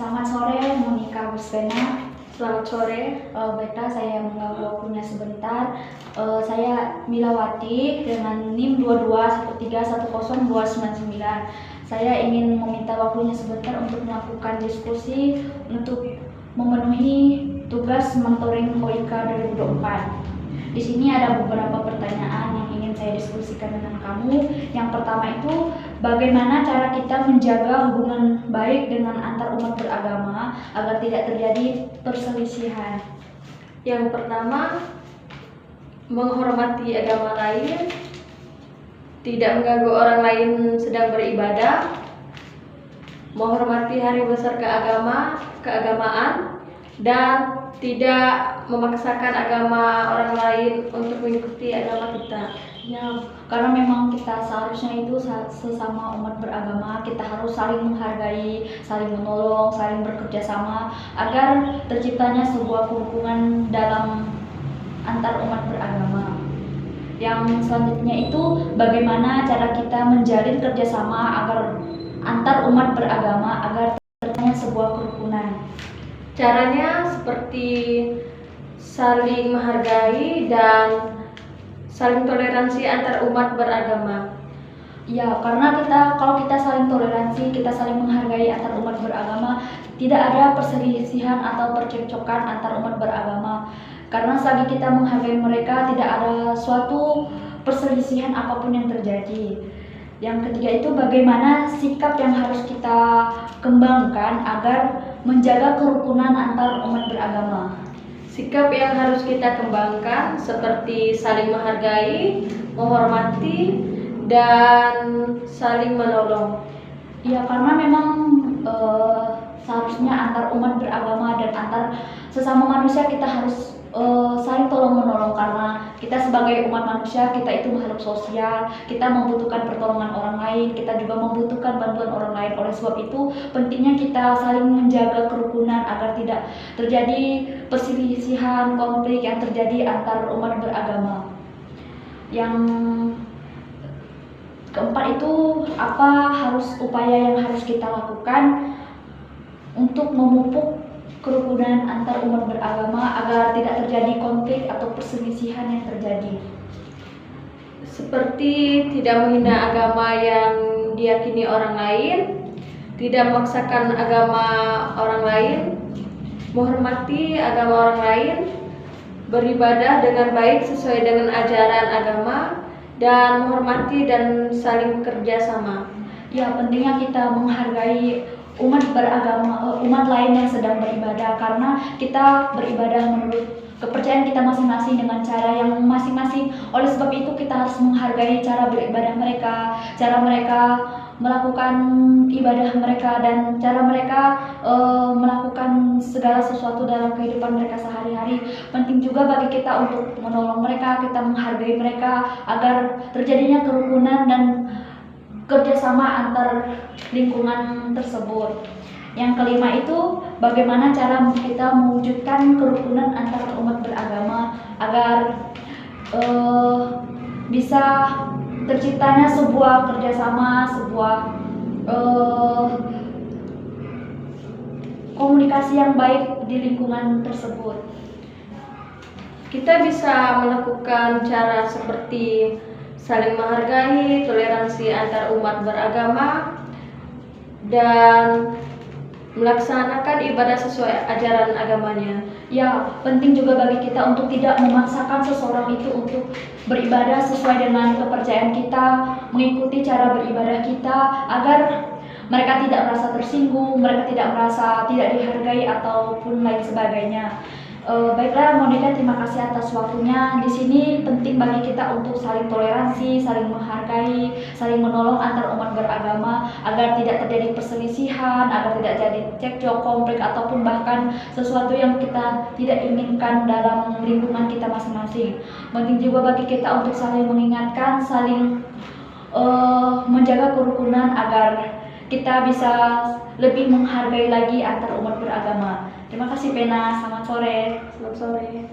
Selamat sore, Monica Busbena. Selamat sore. Baiklah, saya mengganggu waktunya sebentar. Saya Milawati dengan NIM 22131029. Saya ingin meminta waktunya sebentar untuk melakukan diskusi untuk memenuhi tugas mentoring OIK 2024. Di sini ada beberapa pertanyaan yang ingin saya diskusikan dengan kamu. Yang pertama itu, bagaimana cara kita menjaga hubungan baik dengan antar umat beragama agar tidak terjadi perselisihan? Yang pertama, menghormati agama lain, tidak mengganggu orang lain sedang beribadah, menghormati hari besar keagamaan, dan tidak memaksakan agama orang lain untuk mengikuti agama kita. Ya, karena memang kita seharusnya itu sesama umat beragama, kita harus saling menghargai, saling menolong, saling bekerja sama agar terciptanya sebuah kerukunan dalam antar umat beragama. Yang selanjutnya itu, bagaimana cara kita menjalin kerjasama agar antar umat beragama agar terciptanya sebuah kerukunan. Caranya seperti saling menghargai dan saling toleransi antar umat beragama. Ya, karena kalau kita saling toleransi, kita saling menghargai antar umat beragama, tidak ada perselisihan atau percekcokan antar umat beragama. Karena selagi kita menghargai mereka, tidak ada suatu perselisihan apapun yang terjadi. Yang ketiga itu, bagaimana sikap yang harus kita kembangkan agar menjaga kerukunan antar umat beragama. Sikap yang harus kita kembangkan seperti saling menghargai, menghormati, dan saling menolong. Ya, karena memang seharusnya antar umat beragama dan antar sesama manusia kita harus saling tolong menolong, karena kita sebagai umat manusia, kita itu makhluk sosial, kita membutuhkan pertolongan orang lain, kita juga membutuhkan bantuan orang lain. Oleh sebab itu pentingnya kita saling menjaga kerukunan agar tidak terjadi perselisihan, konflik yang terjadi antar umat beragama. Yang keempat itu, apa upaya yang harus kita lakukan untuk memupuk kerukunan antar umat beragama agar tidak terjadi konflik atau perselisihan yang terjadi. Seperti tidak menghina agama yang diyakini orang lain, tidak memaksakan agama orang lain, menghormati agama orang lain, beribadah dengan baik sesuai dengan ajaran agama, dan menghormati dan saling bekerja sama. Ya, pentingnya kita menghargai umat beragama, umat lain yang sedang beribadah, karena kita beribadah menurut kepercayaan kita masing-masing dengan cara yang masing-masing. Oleh sebab itu kita harus menghargai cara beribadah mereka, cara mereka melakukan ibadah mereka, dan cara mereka melakukan segala sesuatu dalam kehidupan mereka sehari-hari. Penting juga bagi kita untuk menolong mereka, kita menghargai mereka agar terjadinya kerukunan dan kerjasama antar lingkungan tersebut. Yang kelima itu, bagaimana cara kita mewujudkan kerukunan antar umat beragama agar bisa terciptanya sebuah kerjasama, sebuah komunikasi yang baik di lingkungan tersebut. Kita bisa melakukan cara seperti saling menghargai, toleransi antar umat beragama, dan melaksanakan ibadah sesuai ajaran agamanya. Ya, penting juga bagi kita untuk tidak memaksakan seseorang itu untuk beribadah sesuai dengan kepercayaan kita, mengikuti cara beribadah kita, agar mereka tidak merasa tersinggung, mereka tidak merasa tidak dihargai ataupun lain sebagainya. Baiklah, Monica, terima kasih atas waktunya. Di sini penting bagi kita untuk saling toleransi, saling menghargai, saling menolong antar umat beragama agar tidak terjadi perselisihan, agar tidak jadi cekcok, konflik, ataupun bahkan sesuatu yang kita tidak inginkan dalam lingkungan kita masing-masing. Penting juga bagi kita untuk saling mengingatkan, saling menjaga kerukunan agar kita bisa lebih menghargai lagi antar umat beragama. Terima kasih, Pena. Selamat sore. Selamat sore.